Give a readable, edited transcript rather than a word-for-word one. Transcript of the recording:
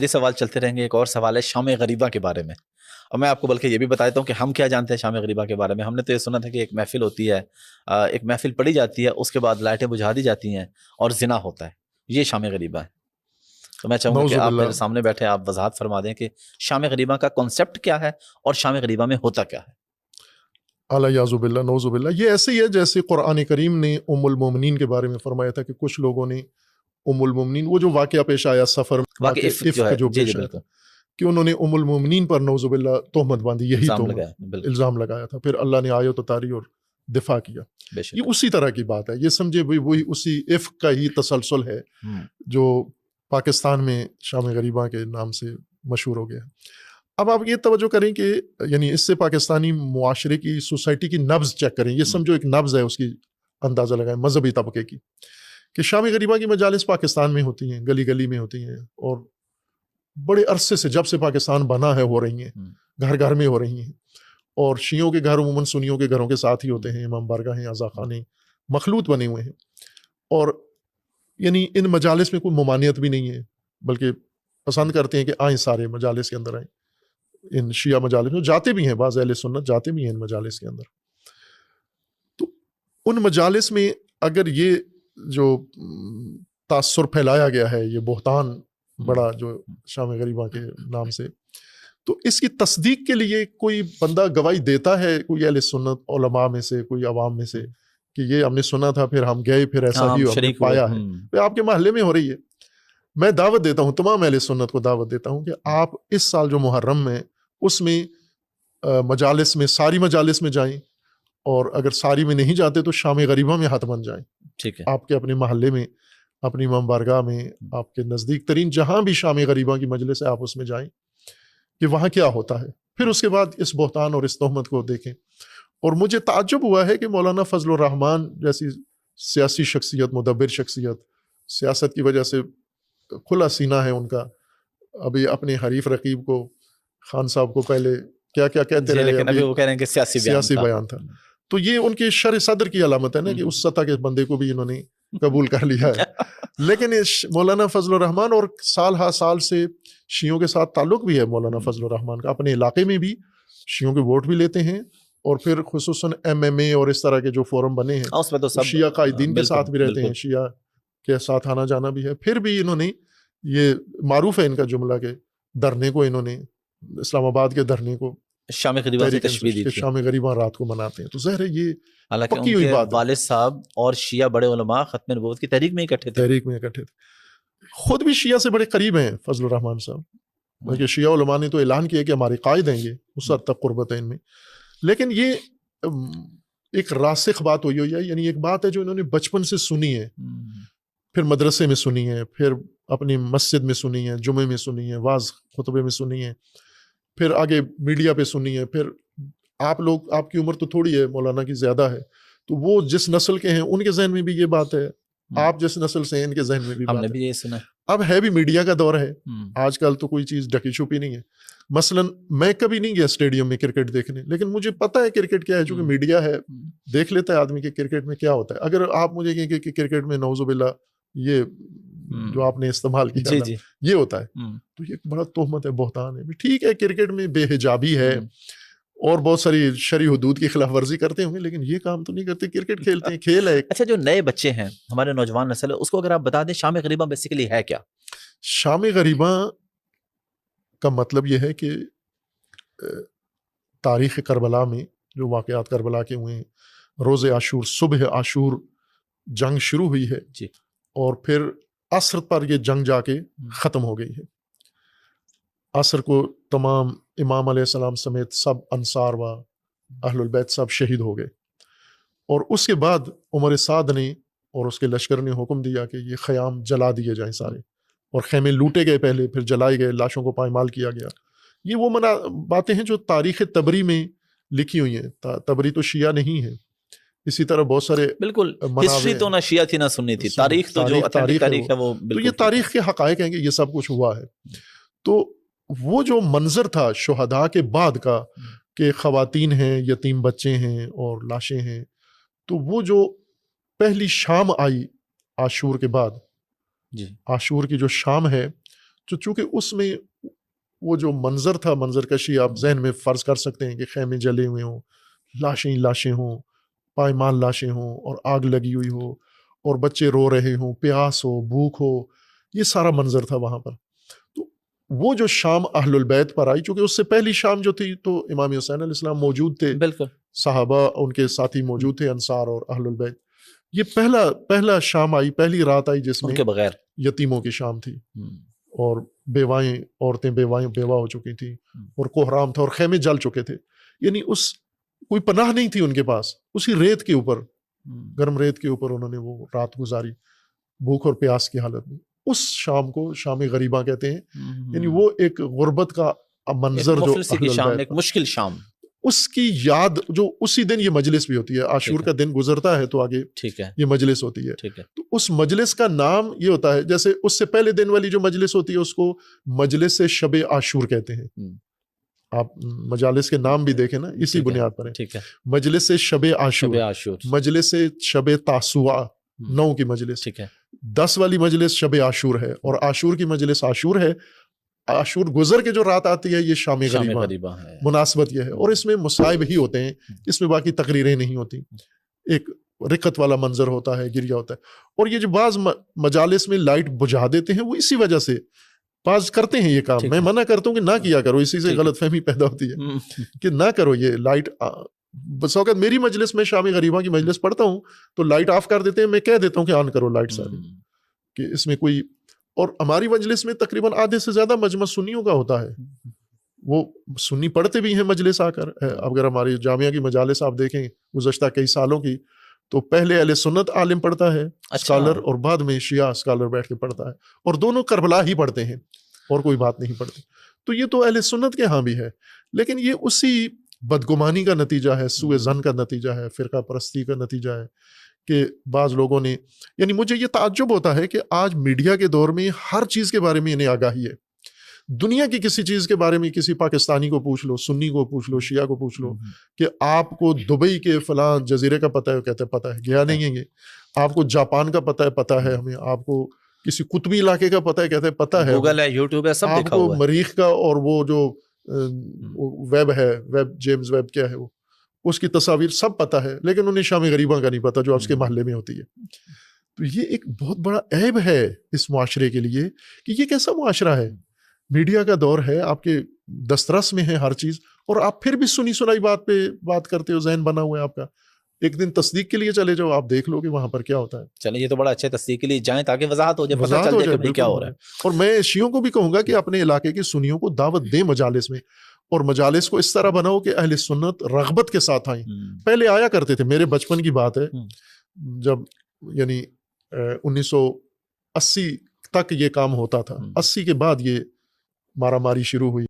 یہ سوال چلتے رہیں گے. ایک اور سوال ہے شام غریبہ کے بارے میں, اور میں آپ کو بلکہ یہ بھی بتا دیتا ہوں کہ ہم کیا جانتے ہیں شام غریبہ کے بارے میں. ہم نے تو یہ سنا تھا کہ ایک محفل ہوتی ہے, ایک محفل پڑھی جاتی ہے, اس کے بعد لائٹیں بجھا دی جاتی ہیں اور زنا ہوتا ہے, یہ شام غریبہ ہے. تو میں چاہوں گا کہ آپ میرے سامنے بیٹھے آپ وضاحت فرما دیں کہ شام غریبہ کا کانسیپٹ کیا ہے اور شام غریبہ میں ہوتا کیا ہے. الیاذ باللہ نعوذ باللہ. یہ ایسے ہی ہے جیسے قرآن کریم نے ام المومنین کے بارے میں فرمایا تھا کہ کچھ لوگوں نے ام المومنین, وہ جو واقعہ پیش آیا سفر واقعہ عفق جو پیش آیا تھا کہ انہوں نے ام المومنین پر نعوذ باللہ تہمت باندھی, یہی تہمت الزام لگایا تھا, پھر اللہ نے آیت اتاری اور دفاع کیا. یہ اسی طرح کی بات ہے, یہ سمجھے وہی اسی عفق کا ہی تسلسل ہے جو پاکستان میں شام غریبہ کے نام سے مشہور ہو گیا. اب آپ یہ توجہ کریں کہ یعنی اس سے پاکستانی معاشرے کی سوسائٹی کی نبض چیک کریں, یہ سمجھو ایک نبض ہے, اس کی اندازہ لگائیں مذہبی طبقے کی, کہ شام غریبہ کی مجالس پاکستان میں ہوتی ہیں, گلی گلی میں ہوتی ہیں, اور بڑے عرصے سے جب سے پاکستان بنا ہے ہو رہی ہیں, گھر گھر میں ہو رہی ہیں, اور شیعوں کے گھر عموماً سنیوں کے گھروں کے ساتھ ہی ہوتے ہیں, امام بارگاہیں عزا خانے مخلوط بنے ہوئے ہیں, اور یعنی ان مجالس میں کوئی ممانعت بھی نہیں ہے, بلکہ پسند کرتے ہیں کہ آئیں سارے مجالس کے اندر آئیں. ان شیعہ مجالس میں جاتے بھی ہیں, بعض اہل سنت جاتے بھی ہیں ان مجالس کے اندر. تو ان مجالس میں اگر یہ جو تاثر پھیلایا گیا ہے, یہ بہتان بڑا جو شام غریبہ کے نام سے, تو اس کی تصدیق کے لیے کوئی بندہ گواہی دیتا ہے, کوئی اہل سنت علماء میں سے, کوئی عوام میں سے, کہ یہ ہم نے سنا تھا, پھر ہم گئے, پھر ایسا ہی ہم نے پایا ہے, آپ کے محلے میں ہو رہی ہے. میں دعوت دیتا ہوں, تمام اہل سنت کو دعوت دیتا ہوں کہ آپ اس سال جو محرم میں اس میں مجالس میں, ساری مجالس میں جائیں, اور اگر ساری میں نہیں جاتے تو شام غریبہ میں حتماً جائیں. ٹھیک ہے, آپ کے اپنے محلے میں, اپنی امام بارگاہ میں, آپ کے نزدیک ترین جہاں بھی شام غریبہ کی مجلس ہے آپ اس میں جائیں کہ وہاں کیا ہوتا ہے. پھر اس کے بعد اس بہتان اور اس تہمت کو دیکھیں. اور مجھے تعجب ہوا ہے کہ مولانا فضل الرحمان جیسی سیاسی شخصیت, مدبر شخصیت, سیاست کی وجہ سے کھلا سینہ ہے ان کا, ابھی اپنے حریف رقیب کو, خان صاحب کو پہلے کیا کیا کہتے رہے, لیکن ابھی وہ کہہ رہے ہیں کہ سیاسی بیان تھا. تو یہ ان کے شر صدر کی علامت ہے نا, کہ اس سطح کے بندے کو بھی انہوں نے قبول کر لیا ہے. لیکن مولانا فضل الرحمان, اور سال ہا سال سے شیعوں کے ساتھ تعلق بھی ہے مولانا فضل الرحمان کا, اپنے علاقے میں بھی شیعوں کے ووٹ بھی لیتے ہیں, اور پھر خصوصاً MMA اور اس طرح کے جو فورم بنے ہیں شیعہ قائدین کے ساتھ بھی رہتے ہیں, شیعہ کے ساتھ آنا جانا بھی ہے. پھر بھی انہوں نے, یہ معروف ہے ان کا جملہ کہ دھرنے کو انہوں نے, اسلام آباد کے دھرنے کو شام غریبہ سے تشبیہ دی تھی, شام غریبہ رات کو مناتے ہیں. تو ظاہر ہے یہ حالانکہ پکی ہوئی بات ہے. والد صاحب اور شیعہ بڑے علماء ختم نبوت کی تحریک میں اکٹھے تھے, خود بھی شیعہ سے بڑے قریب ہیں فضل الرحمان صاحب, بلکہ شیعہ علماء نے تو اعلان کیا کہ ہمارے قائد ہیں یہ, اس حد تک قربت ہے ان میں. لیکن یہ ایک راسخ بات ہوئی ہے, یعنی ایک بات ہے جو انہوں نے بچپن سے سنی ہے, پھر مدرسے میں سنی ہے, پھر اپنی مسجد میں سنی ہے, جمعے میں سنی ہے, واعظ خطبے میں سنی ہے, پھر آگے میڈیا پہ سنی ہے. پھر آپ لوگ, آپ کی عمر تو تھوڑی ہے, مولانا کی زیادہ ہے, تو وہ جس نسل کے ہیں ان کے ذہن میں بھی یہ بات ہے, آپ جس نسل سے ہیں ان کے ذہن میں بھی ہم بات نے ہے. بھی یہ سنا. اب ہے بھی میڈیا کا دور ہے, آج کل تو کوئی چیز ڈھکی چھپی نہیں ہے. مثلا میں کبھی نہیں گیا اسٹیڈیم میں کرکٹ دیکھنے, لیکن مجھے پتا ہے کرکٹ کیا ہے, چونکہ میڈیا ہے, دیکھ لیتا ہے آدمی کہ کرکٹ میں کیا ہوتا ہے. اگر آپ مجھے کہیں کہ کرکٹ میں نعوذ باللہ یہ جو آپ نے استعمال کیا یہ ہوتا ہے, تو یہ بڑا تہمت ہے, بہتان ہے. ٹھیک ہے کرکٹ میں بے حجابی ہے اور بہت ساری شرعی حدود کی خلاف ورزی کرتے ہوں گے, لیکن یہ کام تو نہیں کرتے, کرکٹ کھیلتے ہیں, کھیل ہے. اچھا, جو نئے بچے ہیں, ہمارے نوجوان نسل ہے, اس کو اگر آپ بتا دیں شام غریبہ بیسیکلی ہے کیا؟ شام غریبہ کا مطلب یہ ہے کہ تاریخ کربلا میں جو واقعات کربلا کے ہوئے ہیں, روز عاشور, صبح عاشور جنگ شروع ہوئی ہے جی, اور پھر عصر پر یہ جنگ جا کے ختم ہو گئی ہے. عصر کو تمام امام علیہ السلام سمیت سب انصار و اہل البیت سب شہید ہو گئے, اور اس کے بعد عمر سعد نے اور اس کے لشکر نے حکم دیا کہ یہ خیام جلا دیے جائیں سارے, اور خیمے لوٹے گئے پہلے, پھر جلائے گئے, لاشوں کو پائمال کیا گیا. یہ وہ باتیں ہیں جو تاریخ تبری میں لکھی ہوئی ہیں. تبری تو شیعہ نہیں ہے, اسی طرح بہت سارے بالکل ہسٹری تو نہ شیعہ تھی نہ سنی تھی, تاریخ تو جو تاریخ ہے وہ تو یہ تاریخ کے حقائق ہیں کہ یہ سب کچھ ہوا ہے. تو وہ جو منظر تھا شہداء کے بعد کا کہ خواتین ہیں, یتیم بچے ہیں اور لاشیں ہیں, تو وہ جو پہلی شام آئی عاشور کے بعد, جی, عاشور کی جو شام ہے, تو چونکہ اس میں وہ جو منظر تھا، منظر کشی آپ ذہن میں فرض کر سکتے ہیں کہ خیمے جلے ہوئے ہوں، لاشیں ہوں، پائمال لاشیں ہوں اور آگ لگی ہوئی ہو اور بچے رو رہے ہوں، پیاس ہو، بھوک ہو، یہ سارا منظر تھا وہاں پر. تو وہ جو شام اہل البیت پر آئی، چونکہ اس سے پہلی شام جو تھی تو امام حسین علیہ السلام موجود تھے، بالکل صحابہ ان کے ساتھی موجود تھے، انصار اور اہل البیت. یہ پہلا شام آئی، پہلی رات آئی جس میں ان کے بغیر یتیموں کی شام تھی اور بیوائیں، عورتیں بیوہ ہو چکی تھیں اور کوہرام تھا اور خیمے جل چکے تھے. یعنی کوئی پناہ نہیں تھی ان کے پاس، اسی ریت کے اوپر، گرم ریت کے اوپر انہوں نے وہ رات گزاری بھوک اور پیاس کی حالت میں. اس شام کو شام غریباں کہتے ہیں. یعنی وہ ایک غربت کا منظر جو ایک مشکل شام، اس کی یاد جو اسی دن یہ مجلس بھی ہوتی ہے. عاشور کا دن گزرتا ہے تو آگے یہ مجلس ہوتی ہے. تو اس مجلس کا نام یہ ہوتا ہے، جیسے اس سے پہلے دن والی جو مجلس ہوتی ہے اس کو مجلس شب عاشور کہتے ہیں. آپ مجالس کے نام بھی دیکھیں نا، اسی بنیاد پر ہے. مجلس شب عاشور، مجلس شب تاسوعہ 9 کی مجلس، 10 والی مجلس شب عاشور ہے اور عاشور کی مجلس عاشور ہے. عاشور گزر کے جو رات آتی ہے یہ شام غریباں ہے. مناسبت یہ ہے، اور اس میں مصائب ہی ہوتے ہیں، اس میں باقی تقریریں نہیں ہوتی. ایک رقت والا منظر ہوتا ہے، گریہ ہوتا ہے. اور یہ جو بعض مجالس میں لائٹ بجھا دیتے ہیں وہ اسی وجہ سے بعض کرتے ہیں یہ کام. میں منع کرتا ہوں کہ نہ کیا کرو، اسی سے غلط فہمی پیدا ہوتی ہے کہ نہ کرو یہ لائٹ. بس اوقات میری مجلس میں شام غریباں کی مجلس پڑھتا ہوں تو لائٹ آف کر دیتے ہیں، میں کہہ دیتا ہوں کہ آن کرو لائٹ ساری، کہ اس میں کوئی. اور ہماری مجلس میں تقریباً آدھے سے زیادہ مجمع سنیوں کا ہوتا ہے، وہ سنی پڑھتے بھی ہیں مجلس آ کر. اگر ہماری جامعہ کی مجالس آپ دیکھیں گزشتہ کئی سالوں کی، تو پہلے اہل سنت عالم پڑھتا ہے اسکالر، اور بعد میں شیعہ اسکالر بیٹھ کے پڑھتا ہے، اور دونوں کربلا ہی پڑھتے ہیں اور کوئی بات نہیں پڑھتے. تو یہ تو اہل سنت کے ہاں بھی ہے، لیکن یہ اسی بدگمانی کا نتیجہ ہے، سوء ظن کا نتیجہ ہے، فرقہ پرستی کا نتیجہ ہے کہ بعض لوگوں نے. یعنی مجھے یہ تعجب ہوتا ہے کہ آج میڈیا کے دور میں ہر چیز کے بارے میں انہیں آگاہی ہے. دنیا کی کسی چیز کے بارے میں کسی پاکستانی کو پوچھ لو، سنی کو پوچھ لو، شیعہ کو پوچھ لو کہ آپ کو دبئی کے فلاں جزیرے کا پتہ ہے، کہتے ہیں پتہ ہے، گیا نہیں ہے. آپ کو جاپان کا پتہ ہے، پتہ ہے ہمیں. آپ کو کسی قطبی علاقے کا پتہ ہے، کہتے ہیں پتہ ہے. گوگل ہے، یوٹیوب ہے، سب آپ دیکھا کو ہوا ہے. مریخ کا اور وہ جو ویب ہے، ویب جیمز ویب کیا ہے وہ، اس کی تصاویر سب پتہ ہے، لیکن انہیں شام غریباں کا نہیں پتہ جو آپ کے محلے میں ہوتی ہے. تو یہ ایک بہت بڑا عیب ہے اس معاشرے کے لیے کہ یہ کیسا معاشرہ ہے. میڈیا کا دور ہے، آپ کے دسترس میں ہے ہر چیز، اور آپ پھر بھی سنی سنائی بات پہ بات کرتے ہو، ذہن بنا ہوا ہے آپ کا. ایک دن تصدیق کے لیے چلے جاؤ، آپ دیکھ لو کہ وہاں پر کیا ہوتا ہے. چلیں، یہ تو بڑا اچھا تصدیق کے لیے جائیں تاکہ وضاحت ہو جائے، پتہ چل جائے کہ کیا ہو رہا ہے. اور میں شیعوں کو بھی کہوں گا کہ اپنے علاقے کے سنیوں کو دعوت دیں مجالس میں، اور مجالس کو اس طرح بناؤ کہ اہل سنت رغبت کے ساتھ آئیں. پہلے آیا کرتے تھے، میرے بچپن کی بات ہے، جب یعنی 1980 تک یہ کام ہوتا تھا. 80 کے بعد یہ مارا ماری شروع ہوئی.